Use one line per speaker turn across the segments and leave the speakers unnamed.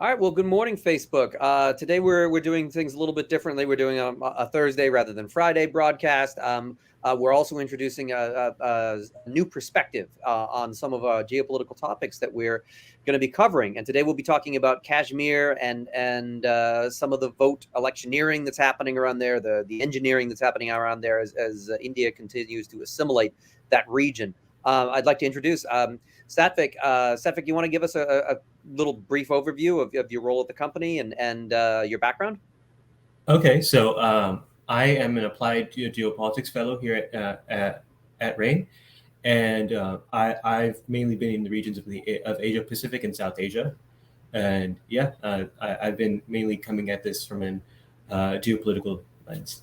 All right. Well, good morning, Facebook. Today we're doing things a little bit differently. We're doing a Thursday rather than Friday broadcast. We're also introducing a new perspective on some of our geopolitical topics that we're going to be covering. And today we'll be talking about Kashmir and some of the vote electioneering that's happening around there, the engineering that's happening around there as India continues to assimilate that region. I'd like to introduce Satvik. Satvik, you want to give us a little brief overview of your role at the company and your background?
Okay, so I am an applied geopolitics fellow here at RANE, and I've mainly been in the regions of Asia Pacific and South Asia, and yeah, I've been mainly coming at this from an geopolitical lens.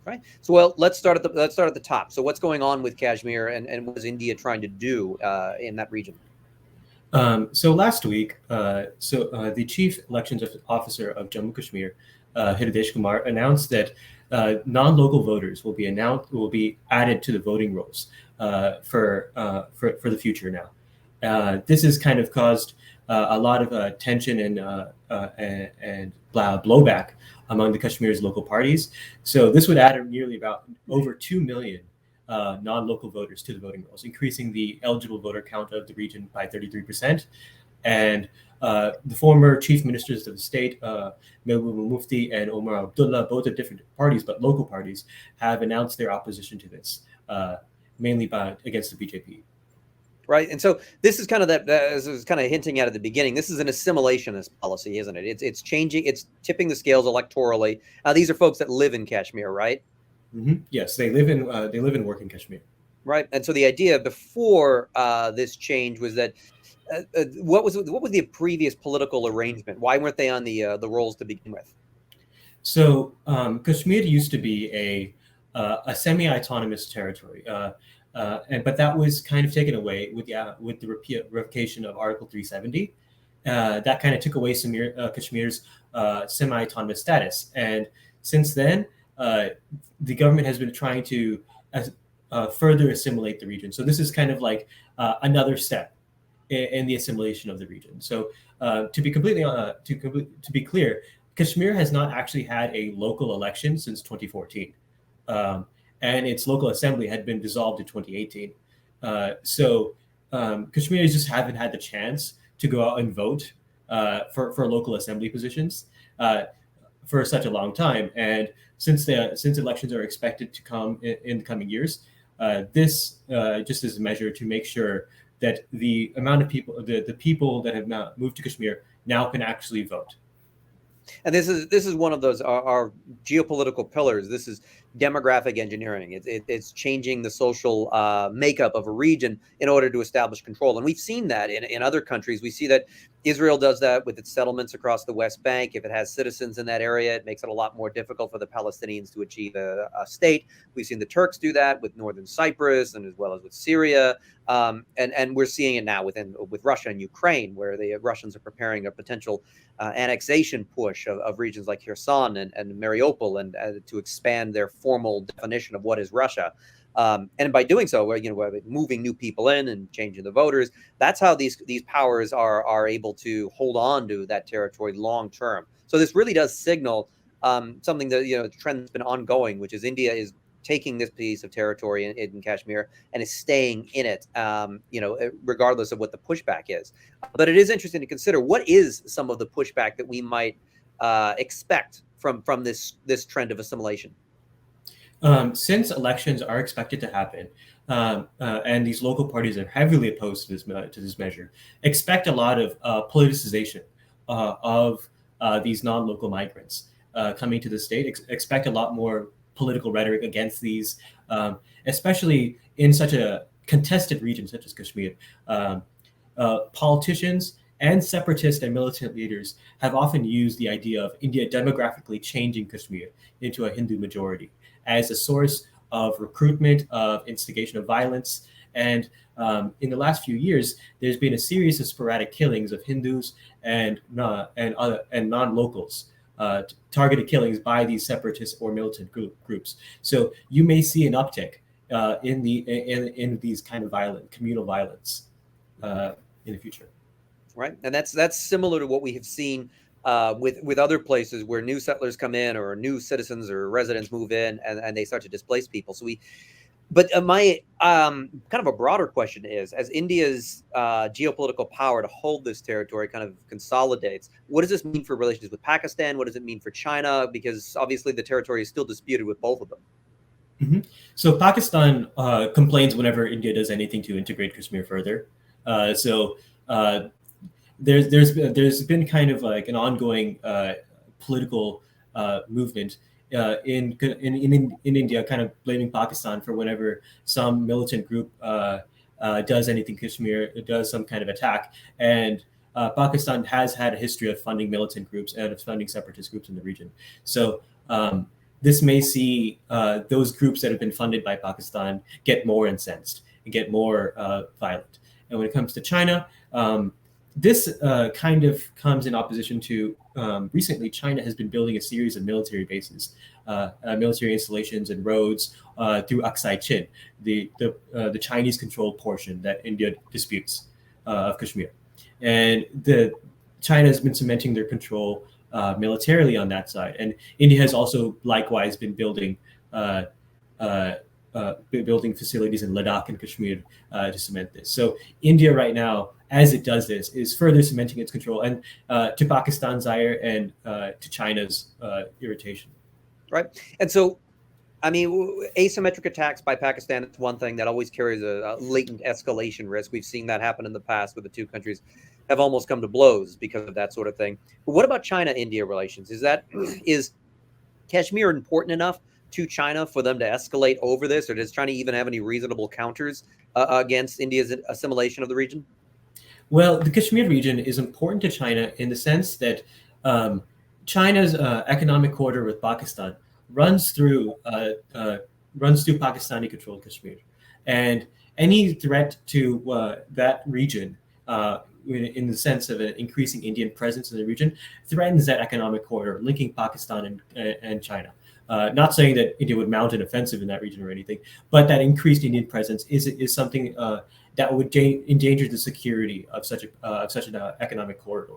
Right. So, well, let's start at the top. So, what's going on with Kashmir, and what is India trying to do in that region?
So last week, the chief elections officer of Jammu Kashmir, Hridesh Kumar, announced that non-local voters will be added to the voting rolls for the future now. This has kind of caused a lot of tension and blowback among the Kashmir's local parties. So this would add nearly about over 2 million non-local voters to the voting rolls, increasing the eligible voter count of the region by 33%. And the former chief ministers of the state, Mehbooba Mufti and Omar Abdullah, both of different parties, but local parties, have announced their opposition to this, mainly against the BJP.
Right. And so this is kind of as I was kind of hinting at the beginning, this is an assimilationist policy, isn't it? It's changing, it's tipping the scales electorally. These are folks that live in Kashmir, right?
Mm-hmm. Yes, they live and work in Kashmir.
Right. And so the idea before this change was that what was the previous political arrangement? Why weren't they on the rolls to begin with?
So Kashmir used to be a semi-autonomous territory, but that was kind of taken away with the revocation of Article 370. That kind of took away Kashmir's semi-autonomous status, and since then, the government has been trying to further assimilate the region. So this is kind of like another step in the assimilation of the region. So to be clear, Kashmir has not actually had a local election since 2014, and its local assembly had been dissolved in 2018. So Kashmiris just haven't had the chance to go out and vote for local assembly positions for such a long time. And since elections are expected to come in the coming years, this just is a measure to make sure that the amount of people, the people that have now moved to Kashmir now can actually vote.
And this is one of those our geopolitical pillars. This is demographic engineering. It's changing the social makeup of a region in order to establish control. And we've seen that in other countries. We see that Israel does that with its settlements across the West Bank. If it has citizens in that area, it makes it a lot more difficult for the Palestinians to achieve a state. We've seen the Turks do that with northern Cyprus and as well as with Syria. And we're seeing it now with Russia and Ukraine, where the Russians are preparing a potential annexation push of regions like Kherson and Mariupol, and to expand their formal definition of what is Russia. And by doing so, we're moving new people in and changing the voters. That's how these powers are able to hold on to that territory long term. So this really does signal something that the trend that's been ongoing, which is India is taking this piece of territory in Kashmir and is staying in it, regardless of what the pushback is. But it is interesting to consider what is some of the pushback that we might expect from this trend of assimilation.
Since elections are expected to happen, and these local parties are heavily opposed to this measure, expect a lot of politicization of these non-local migrants coming to the state. Expect a lot more political rhetoric against these, especially in such a contested region such as Kashmir. Politicians and separatist and militant leaders have often used the idea of India demographically changing Kashmir into a Hindu majority as a source of recruitment, of instigation of violence. And in the last few years, there's been a series of sporadic killings of Hindus and non-locals, targeted killings by these separatist or militant groups. So you may see an uptick in these kind of communal violence in the future.
right? And that's similar to what we have seen with other places where new settlers come in, or new citizens or residents move in, and they start to displace people. So but my kind of a broader question is, as India's geopolitical power to hold this territory kind of consolidates, what does this mean for relations with Pakistan? What does it mean for China? Because obviously the territory is still disputed with both of them.
Mm-hmm. So Pakistan complains whenever India does anything to integrate Kashmir further. So there's been kind of like an ongoing political movement in India, kind of blaming Pakistan for whenever some militant group does anything Kashmir, does some kind of attack, and Pakistan has had a history of funding militant groups and of funding separatist groups in the region. So this may see those groups that have been funded by Pakistan get more incensed and get more violent. And when it comes to China, this kind of comes in opposition to recently China has been building a series of military bases, military installations and roads through Aksai Chin, the Chinese-controlled portion that India disputes of Kashmir. And China has been cementing their control militarily on that side. And India has also likewise been building facilities in Ladakh and Kashmir to cement this. So India right now, as it does this, is further cementing its control, and to Pakistan's ire and to China's irritation.
Right. And so, I mean, asymmetric attacks by Pakistan is one thing that always carries a latent escalation risk. We've seen that happen in the past, where the two countries have almost come to blows because of that sort of thing. But what about China-India relations? Is Kashmir important enough to China for them to escalate over this, or does China even have any reasonable counters against India's assimilation of the region?
Well, the Kashmir region is important to China in the sense that China's economic corridor with Pakistan runs through Pakistani-controlled Kashmir, and any threat to that region, in the sense of an increasing Indian presence in the region, threatens that economic corridor linking Pakistan and China. Not saying that India would mount an offensive in that region or anything, but that increased Indian presence is something that would endanger the security of such an economic corridor.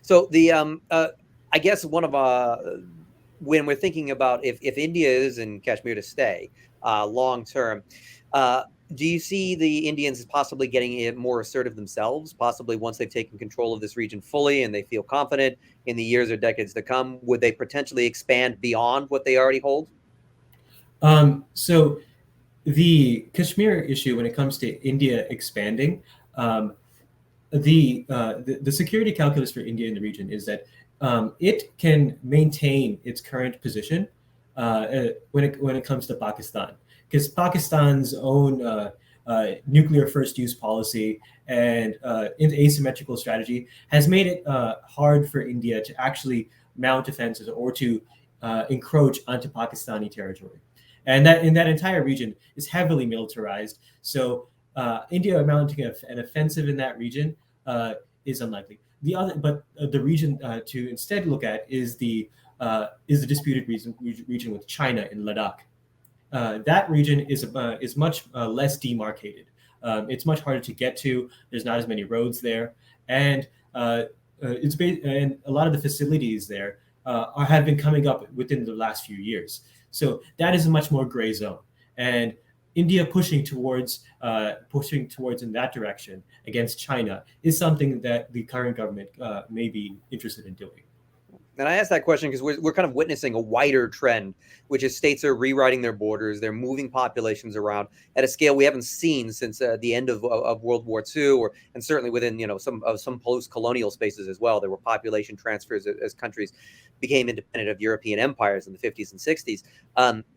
So I guess one of when we're thinking about if India is in Kashmir to stay long term, do you see the Indians possibly getting more assertive themselves, possibly once they've taken control of this region fully and they feel confident in the years or decades to come? Would they potentially expand beyond what they already hold?
So the Kashmir issue, when it comes to India expanding, the security calculus for India in the region is that it can maintain its current position when it comes to Pakistan, because Pakistan's own nuclear first use policy and asymmetrical strategy has made it hard for India to actually mount offensives or to encroach onto Pakistani territory. And that entire region is heavily militarized. So India mounting an offensive in that region is unlikely. The region to instead look at is the disputed region with China in Ladakh. That region is much less demarcated. It's much harder to get to. There's not as many roads there, and and a lot of the facilities there have been coming up within the last few years. So that is a much more gray zone, and India pushing towards in that direction against China is something that the current government may be interested in doing.
And I asked that question because we're kind of witnessing a wider trend, which is states are rewriting their borders. They're moving populations around at a scale we haven't seen since the end of World War II, and certainly within some post-colonial spaces as well. There were population transfers as countries became independent of European empires in the 50s and 60s.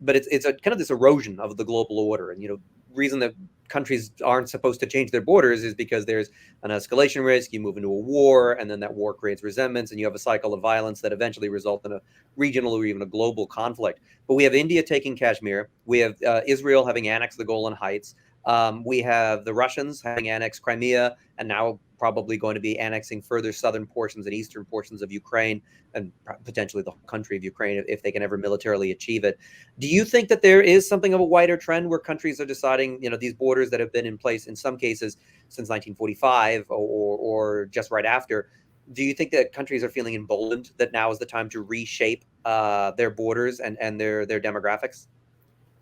But it's a kind of this erosion of the global order, and reason that countries aren't supposed to change their borders is because there's an escalation risk. You move into a war, and then that war creates resentments, and you have a cycle of violence that eventually result in a regional or even a global conflict. But we have India taking Kashmir. We have Israel having annexed the Golan Heights. We have the Russians having annexed Crimea, and now probably going to be annexing further southern portions and eastern portions of Ukraine, and potentially the whole country of Ukraine if they can ever militarily achieve it. Do you think that there is something of a wider trend where countries are deciding, these borders that have been in place in some cases since 1945 or just right after? Do you think that countries are feeling emboldened that now is the time to reshape their borders and their demographics?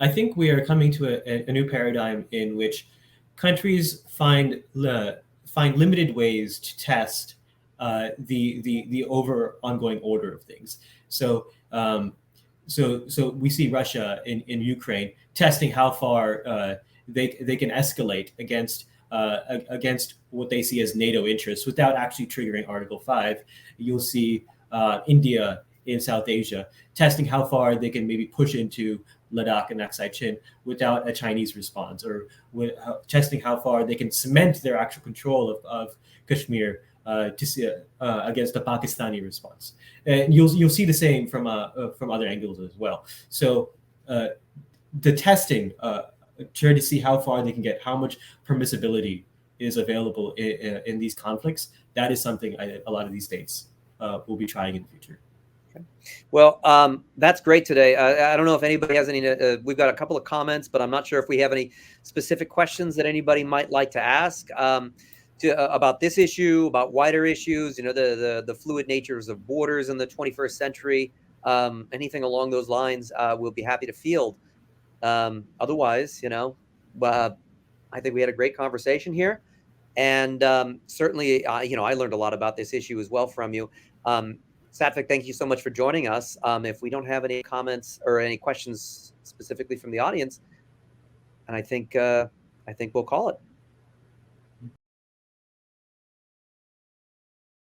I think we are coming to a new paradigm in which countries find limited ways to test the over ongoing order of things. So so we see Russia in Ukraine testing how far they can escalate against what they see as NATO interests without actually triggering Article 5. You'll see India in South Asia testing how far they can maybe push into Ladakh and Aksai Chin without a Chinese response, or testing how far they can cement their actual control of Kashmir against the Pakistani response. And you'll see the same from other angles as well. So the testing, try to see how far they can get, how much permissibility is available in these conflicts. That is something a lot of these states will be trying in the future.
Well, that's great today. I don't know if anybody has any, we've got a couple of comments, but I'm not sure if we have any specific questions that anybody might like to ask about this issue, about wider issues, the fluid natures of borders in the 21st century, anything along those lines, we'll be happy to field. Otherwise, I think we had a great conversation here. And certainly, I learned a lot about this issue as well from you. Satvik, thank you so much for joining us. If we don't have any comments or any questions specifically from the audience, and I think we'll call it.